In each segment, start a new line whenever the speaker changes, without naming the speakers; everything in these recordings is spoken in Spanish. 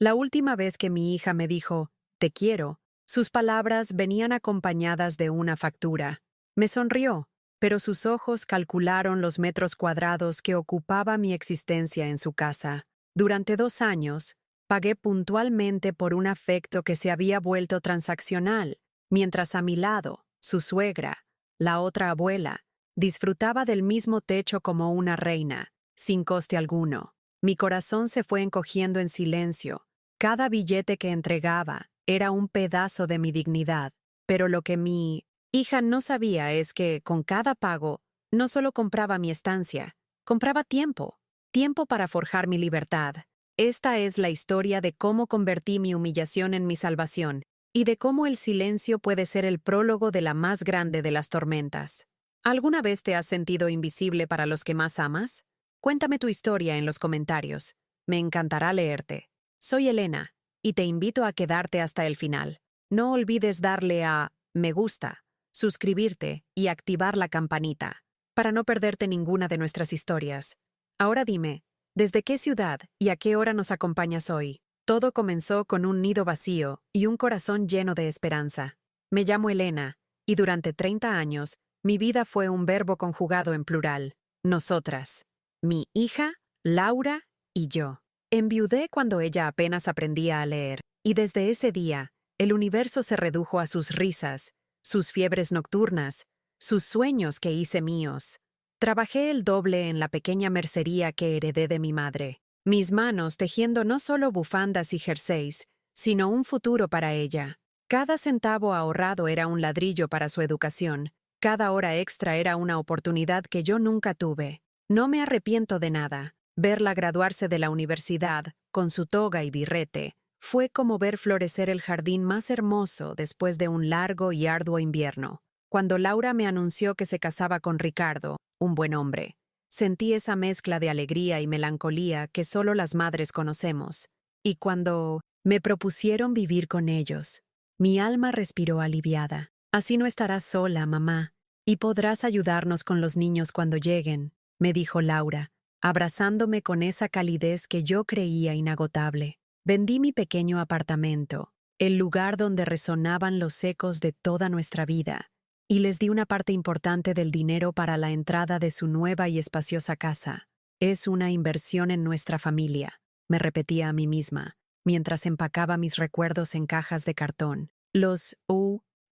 La última vez que mi hija me dijo, te quiero, sus palabras venían acompañadas de una factura. Me sonrió, pero sus ojos calcularon los metros cuadrados que ocupaba mi existencia en su casa. Durante 2 años, pagué puntualmente por un afecto que se había vuelto transaccional, mientras a mi lado, su suegra, la otra abuela, disfrutaba del mismo techo como una reina, sin coste alguno. Mi corazón se fue encogiendo en silencio. Cada billete que entregaba era un pedazo de mi dignidad, pero lo que mi hija no sabía es que, con cada pago, no solo compraba mi estancia, compraba tiempo, tiempo para forjar mi libertad. Esta es la historia de cómo convertí mi humillación en mi salvación, y de cómo el silencio puede ser el prólogo de la más grande de las tormentas. ¿Alguna vez te has sentido invisible para los que más amas? Cuéntame tu historia en los comentarios. Me encantará leerte. Soy Elena, y te invito a quedarte hasta el final. No olvides darle a me gusta, suscribirte y activar la campanita, para no perderte ninguna de nuestras historias. Ahora dime, ¿desde qué ciudad y a qué hora nos acompañas hoy? Todo comenzó con un nido vacío y un corazón lleno de esperanza. Me llamo Elena, y durante 30 años, mi vida fue un verbo conjugado en plural. Nosotras. Mi hija, Laura y yo. Enviudé cuando ella apenas aprendía a leer, y desde ese día, el universo se redujo a sus risas, sus fiebres nocturnas, sus sueños que hice míos. Trabajé el doble en la pequeña mercería que heredé de mi madre, mis manos tejiendo no solo bufandas y jerseys, sino un futuro para ella. Cada centavo ahorrado era un ladrillo para su educación, cada hora extra era una oportunidad que yo nunca tuve. No me arrepiento de nada. Verla graduarse de la universidad, con su toga y birrete, fue como ver florecer el jardín más hermoso después de un largo y arduo invierno. Cuando Laura me anunció que se casaba con Ricardo, un buen hombre, sentí esa mezcla de alegría y melancolía que solo las madres conocemos. Y cuando me propusieron vivir con ellos, mi alma respiró aliviada. Así no estarás sola, mamá, y podrás ayudarnos con los niños cuando lleguen, me dijo Laura, abrazándome con esa calidez que yo creía inagotable. Vendí mi pequeño apartamento, el lugar donde resonaban los ecos de toda nuestra vida, y les di una parte importante del dinero para la entrada de su nueva y espaciosa casa. Es una inversión en nuestra familia, me repetía a mí misma, mientras empacaba mis recuerdos en cajas de cartón. Los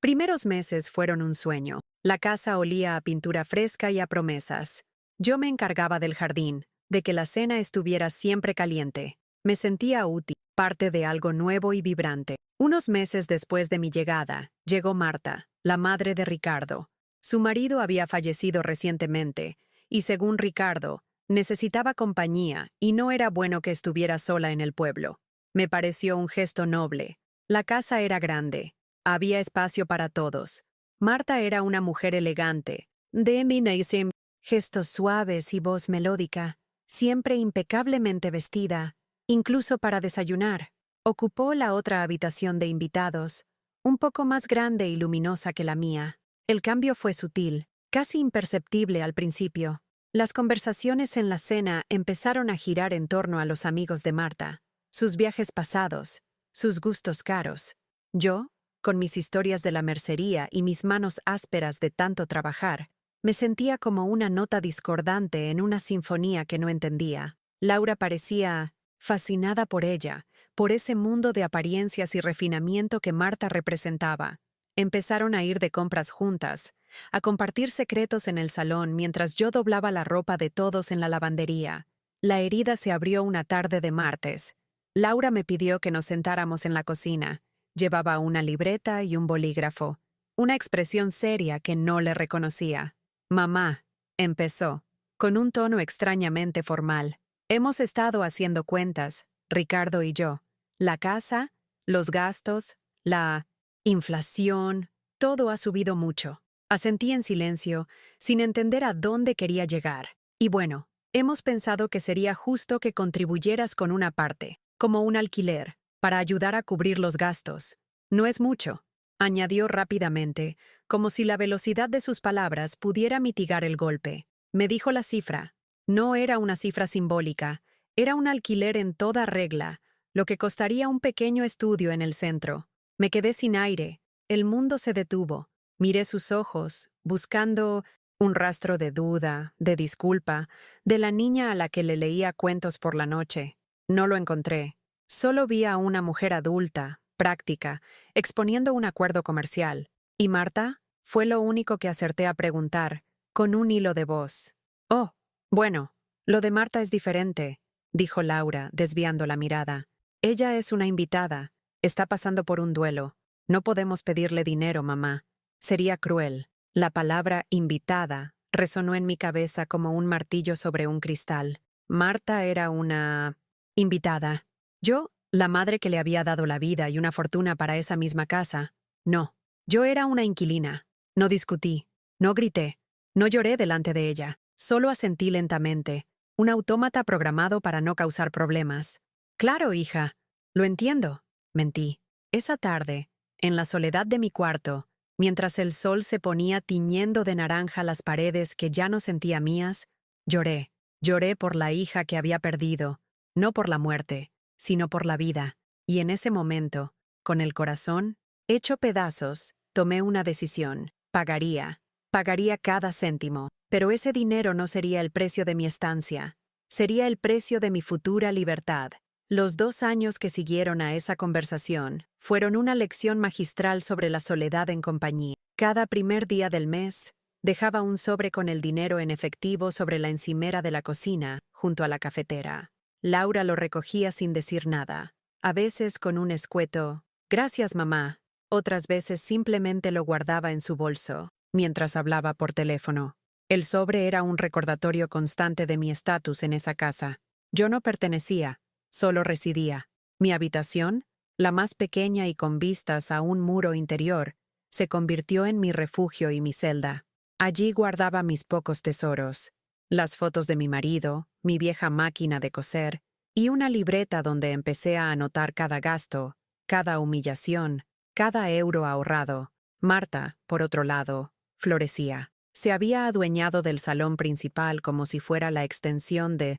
primeros meses fueron un sueño. La casa olía a pintura fresca y a promesas. Yo me encargaba del jardín, de que la cena estuviera siempre caliente. Me sentía útil, parte de algo nuevo y vibrante. Unos meses después de mi llegada, llegó Marta, la madre de Ricardo. Su marido había fallecido recientemente, y según Ricardo, necesitaba compañía y no era bueno que estuviera sola en el pueblo. Me pareció un gesto noble. La casa era grande. Había espacio para todos. Marta era una mujer elegante, de eminencia, gestos suaves y voz melódica, siempre impecablemente vestida, incluso para desayunar. Ocupó la otra habitación de invitados, un poco más grande y luminosa que la mía. El cambio fue sutil, casi imperceptible al principio. Las conversaciones en la cena empezaron a girar en torno a los amigos de Marta, sus viajes pasados, sus gustos caros. Yo, con mis historias de la mercería y mis manos ásperas de tanto trabajar, me sentía como una nota discordante en una sinfonía que no entendía. Laura parecía fascinada por ella, por ese mundo de apariencias y refinamiento que Marta representaba. Empezaron a ir de compras juntas, a compartir secretos en el salón mientras yo doblaba la ropa de todos en la lavandería. La herida se abrió una tarde de martes. Laura me pidió que nos sentáramos en la cocina. Llevaba una libreta y un bolígrafo, una expresión seria que no le reconocía. Mamá, empezó, con un tono extrañamente formal. Hemos estado haciendo cuentas, Ricardo y yo. La casa, los gastos, la inflación, todo ha subido mucho. Asentí en silencio, sin entender a dónde quería llegar. Y bueno, hemos pensado que sería justo que contribuyeras con una parte, como un alquiler, para ayudar a cubrir los gastos. No es mucho, añadió rápidamente, como si la velocidad de sus palabras pudiera mitigar el golpe. Me dijo la cifra. No era una cifra simbólica, era un alquiler en toda regla, lo que costaría un pequeño estudio en el centro. Me quedé sin aire. El mundo se detuvo. Miré sus ojos, buscando un rastro de duda, de disculpa, de la niña a la que le leía cuentos por la noche. No lo encontré. Solo vi a una mujer adulta, práctica, exponiendo un acuerdo comercial. ¿Y Marta? Fue lo único que acerté a preguntar, con un hilo de voz. Oh, bueno, lo de Marta es diferente, dijo Laura, desviando la mirada. Ella es una invitada. Está pasando por un duelo. No podemos pedirle dinero, mamá. Sería cruel. La palabra invitada resonó en mi cabeza como un martillo sobre un cristal. Marta era una invitada. Yo, la madre que le había dado la vida y una fortuna para esa misma casa. No. Yo era una inquilina. No discutí. No grité. No lloré delante de ella. Solo asentí lentamente. Un autómata programado para no causar problemas. Claro, hija. Lo entiendo. Mentí. Esa tarde, en la soledad de mi cuarto, mientras el sol se ponía tiñendo de naranja las paredes que ya no sentía mías, lloré. Lloré por la hija que había perdido, no por la muerte, sino por la vida. Y en ese momento, con el corazón hecho pedazos, tomé una decisión. Pagaría. Pagaría cada céntimo. Pero ese dinero no sería el precio de mi estancia. Sería el precio de mi futura libertad. Los 2 años que siguieron a esa conversación fueron una lección magistral sobre la soledad en compañía. Cada primer día del mes, dejaba un sobre con el dinero en efectivo sobre la encimera de la cocina, junto a la cafetera. Laura lo recogía sin decir nada, a veces con un escueto, «Gracias, mamá». Otras veces simplemente lo guardaba en su bolso, mientras hablaba por teléfono. El sobre era un recordatorio constante de mi estatus en esa casa. Yo no pertenecía, solo residía. Mi habitación, la más pequeña y con vistas a un muro interior, se convirtió en mi refugio y mi celda. Allí guardaba mis pocos tesoros, las fotos de mi marido, mi vieja máquina de coser, y una libreta donde empecé a anotar cada gasto, cada humillación, cada euro ahorrado. Marta, por otro lado, florecía. Se había adueñado del salón principal como si fuera la extensión de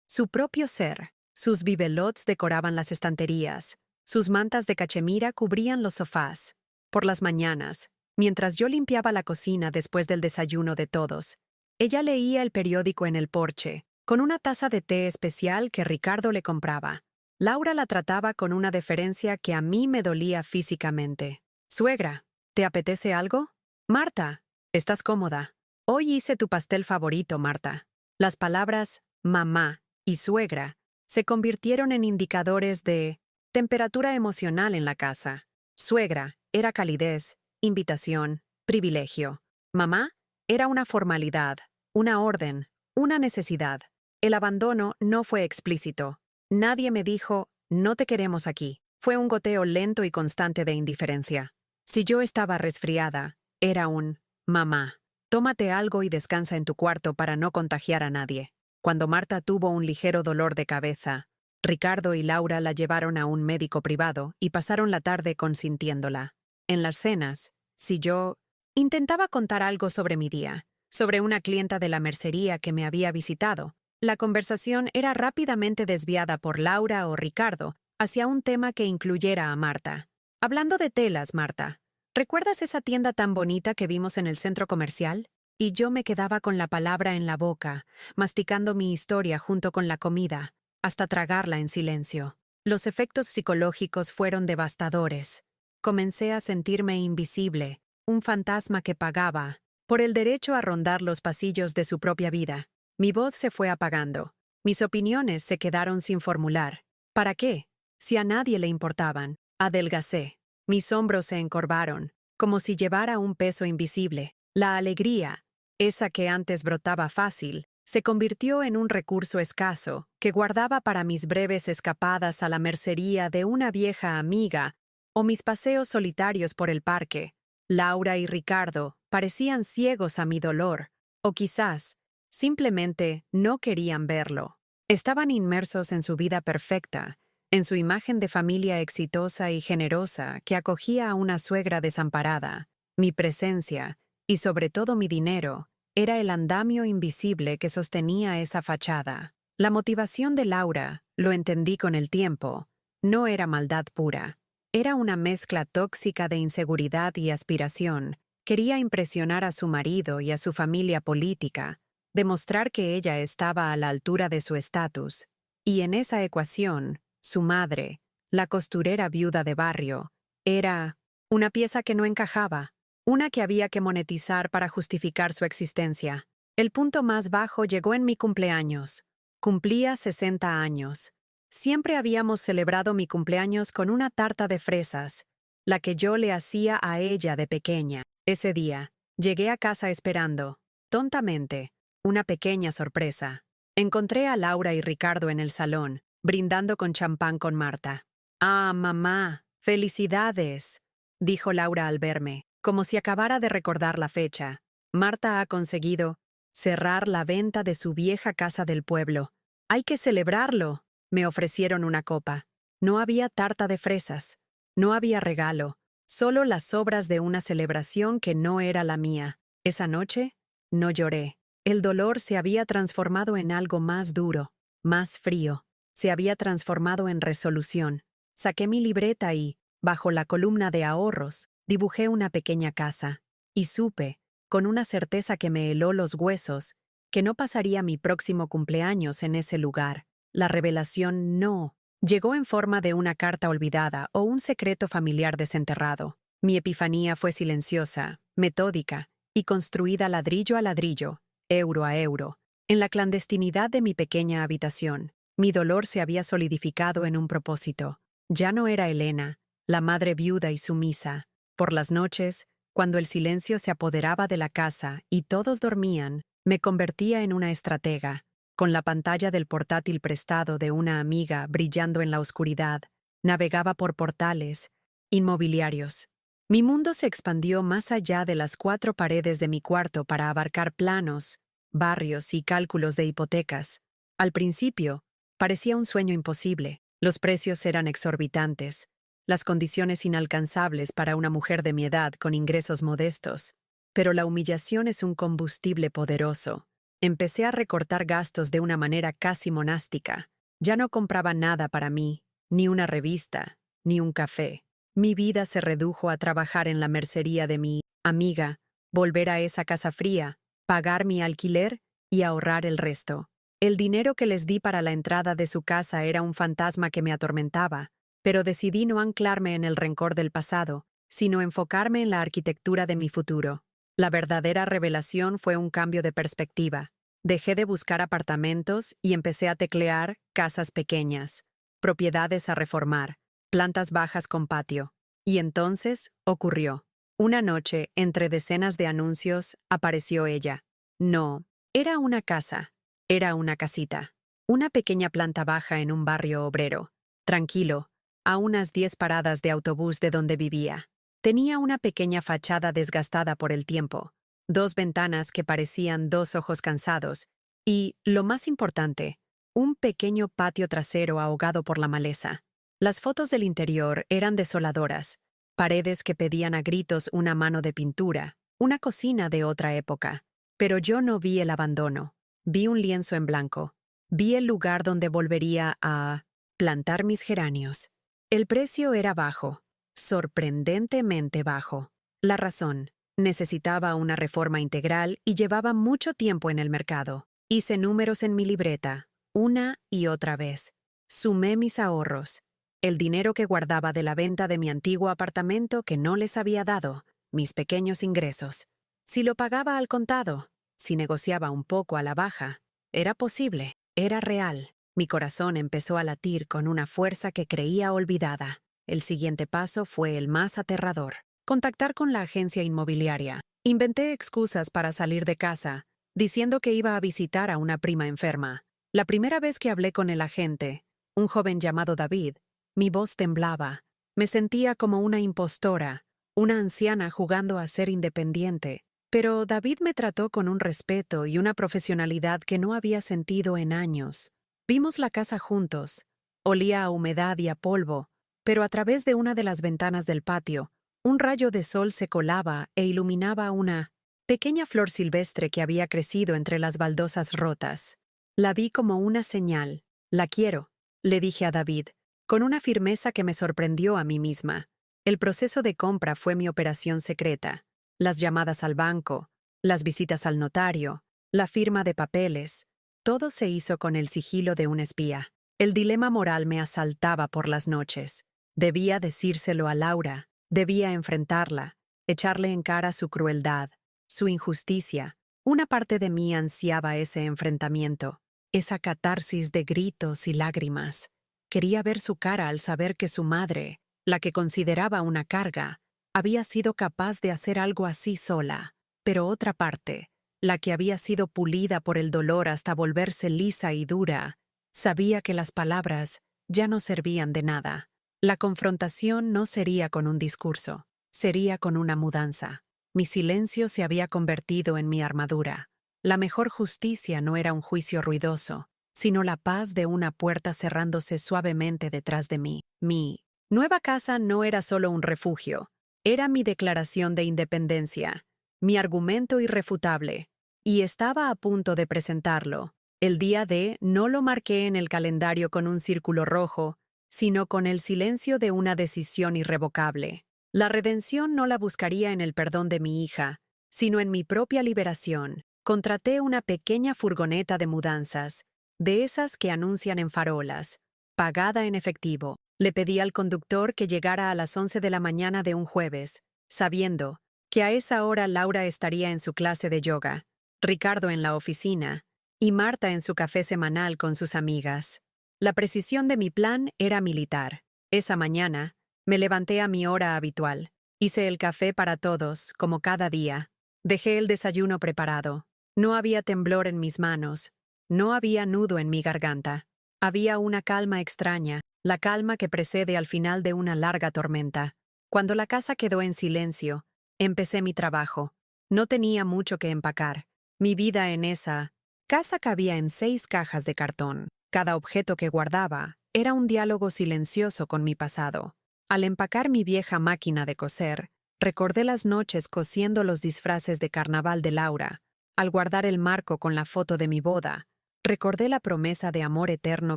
su propio ser. Sus bibelots decoraban las estanterías. Sus mantas de cachemira cubrían los sofás. Por las mañanas, mientras yo limpiaba la cocina después del desayuno de todos, ella leía el periódico en el porche, con una taza de té especial que Ricardo le compraba. Laura la trataba con una deferencia que a mí me dolía físicamente. «Suegra, ¿te apetece algo?» «Marta, ¿estás cómoda? Hoy hice tu pastel favorito, Marta». Las palabras «mamá» y «suegra» se convirtieron en indicadores de temperatura emocional en la casa. Suegra era calidez, invitación, privilegio. Mamá era una formalidad, una orden, una necesidad. El abandono no fue explícito. Nadie me dijo, «No te queremos aquí». Fue un goteo lento y constante de indiferencia. Si yo estaba resfriada, era un «mamá, tómate algo y descansa en tu cuarto para no contagiar a nadie». Cuando Marta tuvo un ligero dolor de cabeza, Ricardo y Laura la llevaron a un médico privado y pasaron la tarde consintiéndola. En las cenas, si yo intentaba contar algo sobre mi día, sobre una clienta de la mercería que me había visitado, la conversación era rápidamente desviada por Laura o Ricardo hacia un tema que incluyera a Marta. «Hablando de telas, Marta, ¿recuerdas esa tienda tan bonita que vimos en el centro comercial?» Y yo me quedaba con la palabra en la boca, masticando mi historia junto con la comida, hasta tragarla en silencio. Los efectos psicológicos fueron devastadores. Comencé a sentirme invisible, un fantasma que pagaba por el derecho a rondar los pasillos de su propia vida. Mi voz se fue apagando. Mis opiniones se quedaron sin formular. ¿Para qué? Si a nadie le importaban. Adelgacé. Mis hombros se encorvaron, como si llevara un peso invisible. La alegría, esa que antes brotaba fácil, se convirtió en un recurso escaso que guardaba para mis breves escapadas a la mercería de una vieja amiga o mis paseos solitarios por el parque. Laura y Ricardo parecían ciegos a mi dolor, o quizás simplemente no querían verlo. Estaban inmersos en su vida perfecta, en su imagen de familia exitosa y generosa que acogía a una suegra desamparada. Mi presencia, y sobre todo mi dinero, era el andamio invisible que sostenía esa fachada. La motivación de Laura, Lo entendí con el tiempo. No era maldad pura. Era una mezcla tóxica de inseguridad y aspiración. Quería impresionar a su marido y a su familia política, demostrar que ella estaba a la altura de su estatus. Y en esa ecuación, su madre, la costurera viuda de barrio, era una pieza que no encajaba, una que había que monetizar para justificar su existencia. El punto más bajo llegó en mi cumpleaños. Cumplía 60 años. Siempre habíamos celebrado mi cumpleaños con una tarta de fresas, la que yo le hacía a ella de pequeña. Ese día, llegué a casa esperando, tontamente, una pequeña sorpresa. Encontré a Laura y Ricardo en el salón, brindando con champán con Marta. «Ah, mamá, felicidades», dijo Laura al verme, como si acabara de recordar la fecha. Marta ha conseguido cerrar la venta de su vieja casa del pueblo. «Hay que celebrarlo». Me ofrecieron una copa. No había tarta de fresas. No había regalo. Solo las sobras de una celebración que no era la mía. Esa noche, no lloré. El dolor se había transformado en algo más duro, más frío. Se había transformado en resolución. Saqué mi libreta y, bajo la columna de ahorros, dibujé una pequeña casa. Y supe, con una certeza que me heló los huesos, que no pasaría mi próximo cumpleaños en ese lugar. La revelación no llegó en forma de una carta olvidada o un secreto familiar desenterrado. Mi epifanía fue silenciosa, metódica y construida ladrillo a ladrillo, euro a euro, en la clandestinidad de mi pequeña habitación. Mi dolor se había solidificado en un propósito. Ya no era Elena, la madre viuda y sumisa. Por las noches, cuando el silencio se apoderaba de la casa y todos dormían, me convertía en una estratega. Con la pantalla del portátil prestado de una amiga brillando en la oscuridad, navegaba por portales inmobiliarios. Mi mundo se expandió más allá de las 4 paredes de mi cuarto para abarcar planos, barrios y cálculos de hipotecas. Al principio, parecía un sueño imposible. Los precios eran exorbitantes, las condiciones inalcanzables para una mujer de mi edad con ingresos modestos. Pero la humillación es un combustible poderoso. Empecé a recortar gastos de una manera casi monástica. Ya no compraba nada para mí, ni una revista, ni un café. Mi vida se redujo a trabajar en la mercería de mi amiga, volver a esa casa fría, pagar mi alquiler y ahorrar el resto. El dinero que les di para la entrada de su casa era un fantasma que me atormentaba, pero decidí no anclarme en el rencor del pasado, sino enfocarme en la arquitectura de mi futuro. La verdadera revelación fue un cambio de perspectiva. Dejé de buscar apartamentos y empecé a teclear casas pequeñas, propiedades a reformar, plantas bajas con patio. Y entonces ocurrió. Una noche, entre decenas de anuncios, apareció ella. No, era una casa. Era una casita. Una pequeña planta baja en un barrio obrero. Tranquilo, a unas 10 paradas de autobús de donde vivía. Tenía una pequeña fachada desgastada por el tiempo, 2 ventanas que parecían 2 ojos cansados, y, lo más importante, un pequeño patio trasero ahogado por la maleza. Las fotos del interior eran desoladoras, paredes que pedían a gritos una mano de pintura, una cocina de otra época. Pero yo no vi el abandono, vi un lienzo en blanco, vi el lugar donde volvería a plantar mis geranios. El precio era bajo. Sorprendentemente bajo. La razón, necesitaba una reforma integral y llevaba mucho tiempo en el mercado. Hice números en mi libreta, una y otra vez. Sumé mis ahorros, el dinero que guardaba de la venta de mi antiguo apartamento que no les había dado, mis pequeños ingresos. Si lo pagaba al contado, si negociaba un poco a la baja, era posible, era real. Mi corazón empezó a latir con una fuerza que creía olvidada. El siguiente paso fue el más aterrador. Contactar con la agencia inmobiliaria. Inventé excusas para salir de casa, diciendo que iba a visitar a una prima enferma. La primera vez que hablé con el agente, un joven llamado David, mi voz temblaba. Me sentía como una impostora, una anciana jugando a ser independiente. Pero David me trató con un respeto y una profesionalidad que no había sentido en años. Vimos la casa juntos. Olía a humedad y a polvo, pero a través de una de las ventanas del patio, un rayo de sol se colaba e iluminaba una pequeña flor silvestre que había crecido entre las baldosas rotas. La vi como una señal. La quiero, le dije a David, con una firmeza que me sorprendió a mí misma. El proceso de compra fue mi operación secreta. Las llamadas al banco, las visitas al notario, la firma de papeles, todo se hizo con el sigilo de un espía. El dilema moral me asaltaba por las noches. Debía decírselo a Laura, debía enfrentarla, echarle en cara su crueldad, su injusticia. Una parte de mí ansiaba ese enfrentamiento, esa catarsis de gritos y lágrimas. Quería ver su cara al saber que su madre, la que consideraba una carga, había sido capaz de hacer algo así sola. Pero otra parte, la que había sido pulida por el dolor hasta volverse lisa y dura, sabía que las palabras ya no servían de nada. La confrontación no sería con un discurso, sería con una mudanza. Mi silencio se había convertido en mi armadura. La mejor justicia no era un juicio ruidoso, sino la paz de una puerta cerrándose suavemente detrás de mí. Mi nueva casa no era solo un refugio, era mi declaración de independencia, mi argumento irrefutable, y estaba a punto de presentarlo. El día D no lo marqué en el calendario con un círculo rojo, sino con el silencio de una decisión irrevocable. La redención no la buscaría en el perdón de mi hija, sino en mi propia liberación. Contraté una pequeña furgoneta de mudanzas, de esas que anuncian en farolas, pagada en efectivo. Le pedí al conductor que llegara a las 11 de la mañana de un jueves, sabiendo que a esa hora Laura estaría en su clase de yoga, Ricardo en la oficina y Marta en su café semanal con sus amigas. La precisión de mi plan era militar. Esa mañana, me levanté a mi hora habitual. Hice el café para todos, como cada día. Dejé el desayuno preparado. No había temblor en mis manos. No había nudo en mi garganta. Había una calma extraña, la calma que precede al final de una larga tormenta. Cuando la casa quedó en silencio, empecé mi trabajo. No tenía mucho que empacar. Mi vida en esa casa cabía en 6 cajas de cartón. Cada objeto que guardaba era un diálogo silencioso con mi pasado. Al empacar mi vieja máquina de coser, recordé las noches cosiendo los disfraces de carnaval de Laura. Al guardar el marco con la foto de mi boda, recordé la promesa de amor eterno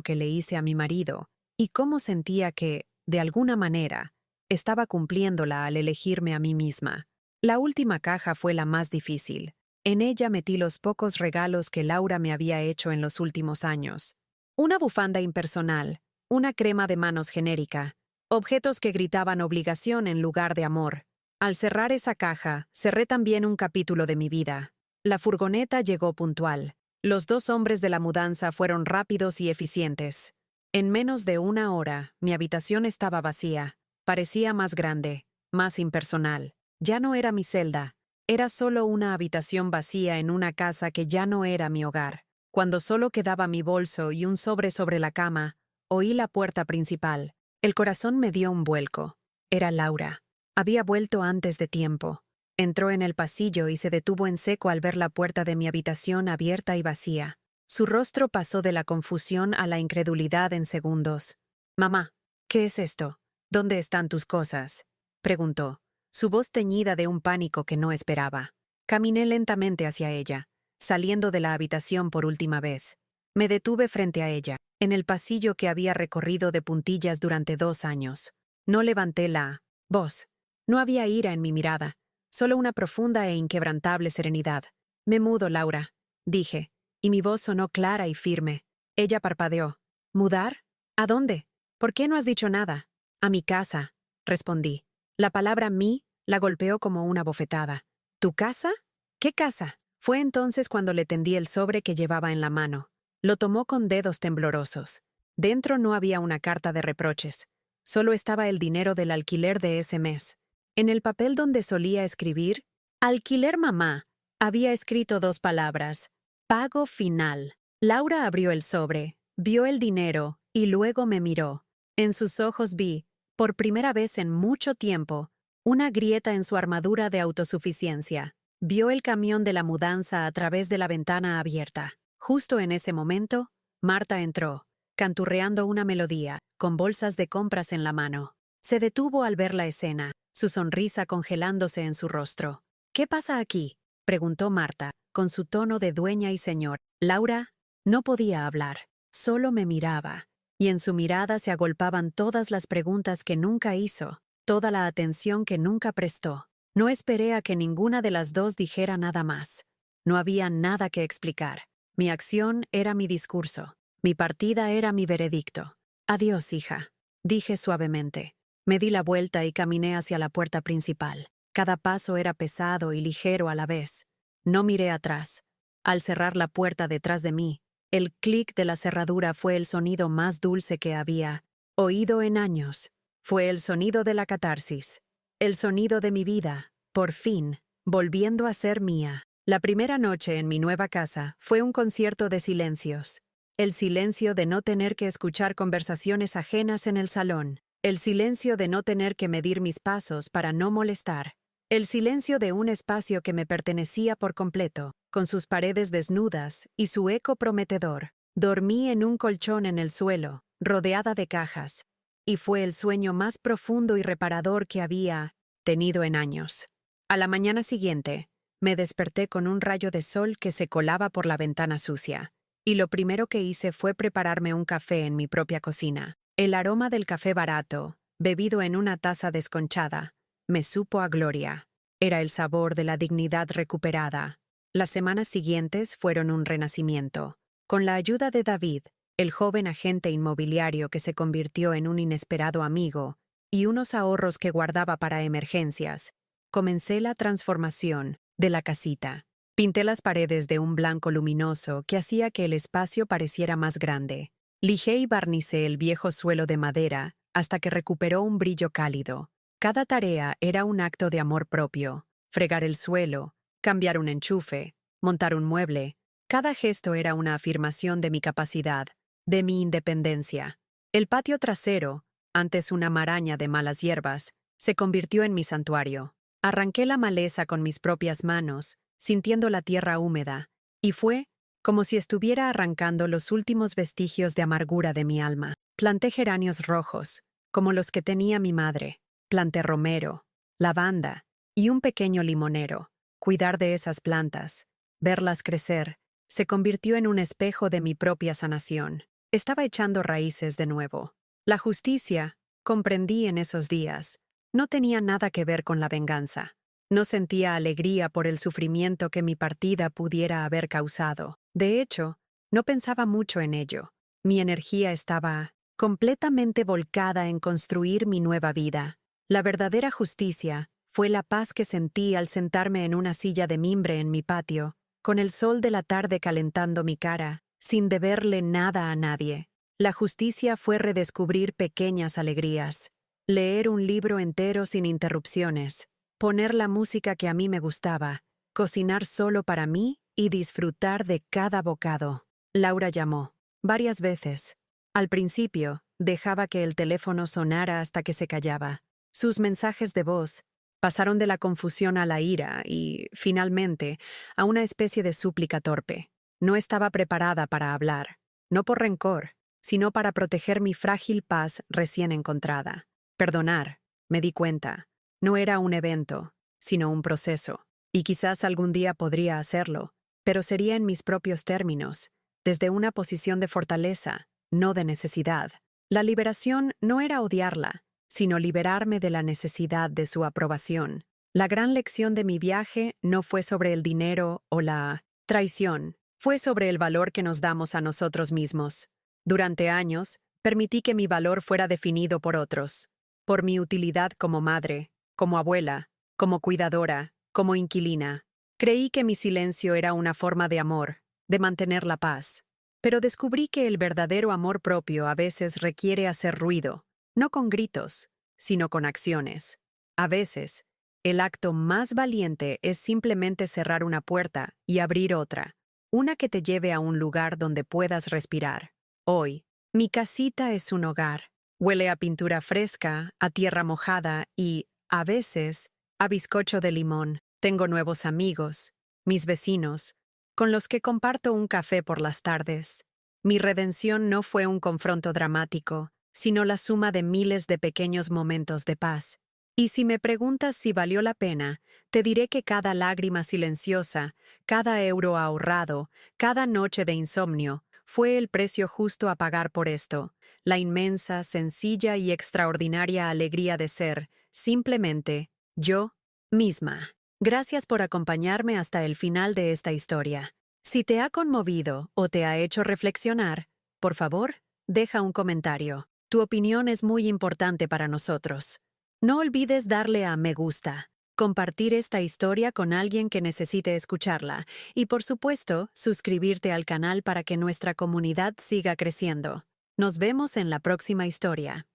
que le hice a mi marido y cómo sentía que, de alguna manera, estaba cumpliéndola al elegirme a mí misma. La última caja fue la más difícil. En ella metí los pocos regalos que Laura me había hecho en los últimos años. Una bufanda impersonal, una crema de manos genérica, objetos que gritaban obligación en lugar de amor. Al cerrar esa caja, cerré también un capítulo de mi vida. La furgoneta llegó puntual. Los 2 hombres de la mudanza fueron rápidos y eficientes. En menos de una hora, mi habitación estaba vacía. Parecía más grande, más impersonal. Ya no era mi celda. Era solo una habitación vacía en una casa que ya no era mi hogar. Cuando solo quedaba mi bolso y un sobre la cama, oí la puerta principal. El corazón me dio un vuelco. Era Laura. Había vuelto antes de tiempo. Entró en el pasillo y se detuvo en seco al ver la puerta de mi habitación abierta y vacía. Su rostro pasó de la confusión a la incredulidad en segundos. «Mamá, ¿qué es esto? ¿Dónde están tus cosas?», preguntó, su voz teñida de un pánico que no esperaba. Caminé lentamente hacia ella, saliendo de la habitación por última vez. Me detuve frente a ella, en el pasillo que había recorrido de puntillas durante 2 años. No levanté la voz. No había ira en mi mirada, solo una profunda e inquebrantable serenidad. «Me mudo, Laura», dije, y mi voz sonó clara y firme. Ella parpadeó. «¿Mudar? ¿A dónde? ¿Por qué no has dicho nada?» «A mi casa», respondí. La palabra «mí» la golpeó como una bofetada. «¿Tu casa? ¿Qué casa?». Fue entonces cuando le tendí el sobre que llevaba en la mano. Lo tomó con dedos temblorosos. Dentro no había una carta de reproches. Solo estaba el dinero del alquiler de ese mes. En el papel donde solía escribir, «Alquiler mamá», había escrito 2 palabras, «Pago final». Laura abrió el sobre, vio el dinero y luego me miró. En sus ojos vi, por primera vez en mucho tiempo, una grieta en su armadura de autosuficiencia. Vio el camión de la mudanza a través de la ventana abierta. Justo en ese momento, Marta entró, canturreando una melodía, con bolsas de compras en la mano. Se detuvo al ver la escena, su sonrisa congelándose en su rostro. «¿Qué pasa aquí?», preguntó Marta, con su tono de dueña y señor. Laura no podía hablar, solo me miraba. y en su mirada se agolpaban todas las preguntas que nunca hizo, toda la atención que nunca prestó. No esperé a que ninguna de las dos dijera nada más. No había nada que explicar. Mi acción era mi discurso. Mi partida era mi veredicto. Adiós, hija, dije suavemente. Me di la vuelta y caminé hacia la puerta principal. Cada paso era pesado y ligero a la vez. No miré atrás. Al cerrar la puerta detrás de mí, el clic de la cerradura fue el sonido más dulce que había oído en años. Fue el sonido de la catarsis. El sonido de mi vida, por fin, volviendo a ser mía. La primera noche en mi nueva casa fue un concierto de silencios. El silencio de no tener que escuchar conversaciones ajenas en el salón. El silencio de no tener que medir mis pasos para no molestar. El silencio de un espacio que me pertenecía por completo, con sus paredes desnudas y su eco prometedor. Dormí en un colchón en el suelo, rodeada de cajas, y fue el sueño más profundo y reparador que había tenido en años. A la mañana siguiente, me desperté con un rayo de sol que se colaba por la ventana sucia, y lo primero que hice fue prepararme un café en mi propia cocina. El aroma del café barato, bebido en una taza desconchada, me supo a gloria. Era el sabor de la dignidad recuperada. Las semanas siguientes fueron un renacimiento. Con la ayuda de David, el joven agente inmobiliario que se convirtió en un inesperado amigo, y unos ahorros que guardaba para emergencias, comencé la transformación de la casita. Pinté las paredes de un blanco luminoso que hacía que el espacio pareciera más grande. Lijé y barnicé el viejo suelo de madera hasta que recuperó un brillo cálido. Cada tarea era un acto de amor propio. Fregar el suelo, cambiar un enchufe, montar un mueble. Cada gesto era una afirmación de mi capacidad, de mi independencia. El patio trasero, antes una maraña de malas hierbas, se convirtió en mi santuario. Arranqué la maleza con mis propias manos, sintiendo la tierra húmeda, y fue como si estuviera arrancando los últimos vestigios de amargura de mi alma. Planté geranios rojos, como los que tenía mi madre. Planté romero, lavanda y un pequeño limonero. Cuidar de esas plantas, verlas crecer, se convirtió en un espejo de mi propia sanación. Estaba echando raíces de nuevo. La justicia, comprendí en esos días, no tenía nada que ver con la venganza. No sentía alegría por el sufrimiento que mi partida pudiera haber causado. De hecho, no pensaba mucho en ello. Mi energía estaba completamente volcada en construir mi nueva vida. La verdadera justicia fue la paz que sentí al sentarme en una silla de mimbre en mi patio, con el sol de la tarde calentando mi cara, sin deberle nada a nadie. La justicia fue redescubrir pequeñas alegrías, leer un libro entero sin interrupciones, poner la música que a mí me gustaba, cocinar solo para mí y disfrutar de cada bocado. Laura llamó, varias veces. Al principio, dejaba que el teléfono sonara hasta que se callaba. Sus mensajes de voz pasaron de la confusión a la ira y, finalmente, a una especie de súplica torpe. No estaba preparada para hablar, no por rencor, sino para proteger mi frágil paz recién encontrada. Perdonar, me di cuenta, no era un evento, sino un proceso, y quizás algún día podría hacerlo, pero sería en mis propios términos, desde una posición de fortaleza, no de necesidad. La liberación no era odiarla, sino liberarme de la necesidad de su aprobación. La gran lección de mi viaje no fue sobre el dinero o la traición, fue sobre el valor que nos damos a nosotros mismos. Durante años, permití que mi valor fuera definido por otros, por mi utilidad como madre, como abuela, como cuidadora, como inquilina. Creí que mi silencio era una forma de amor, de mantener la paz. Pero descubrí que el verdadero amor propio a veces requiere hacer ruido, no con gritos, sino con acciones. A veces, el acto más valiente es simplemente cerrar una puerta y abrir otra, una que te lleve a un lugar donde puedas respirar. Hoy, mi casita es un hogar. Huele a pintura fresca, a tierra mojada y, a veces, a bizcocho de limón. Tengo nuevos amigos, mis vecinos, con los que comparto un café por las tardes. Mi redención no fue un confronto dramático, sino la suma de miles de pequeños momentos de paz. Y si me preguntas si valió la pena, te diré que cada lágrima silenciosa, cada euro ahorrado, cada noche de insomnio, Fue el precio justo a pagar por esto, la inmensa, sencilla y extraordinaria alegría de ser, simplemente, yo misma. Gracias por acompañarme hasta el final de esta historia. Si te ha conmovido o te ha hecho reflexionar, por favor, deja un comentario. Tu opinión es muy importante para nosotros. No olvides darle a me gusta, compartir esta historia con alguien que necesite escucharla y, por supuesto, suscribirte al canal para que nuestra comunidad siga creciendo. Nos vemos en la próxima historia.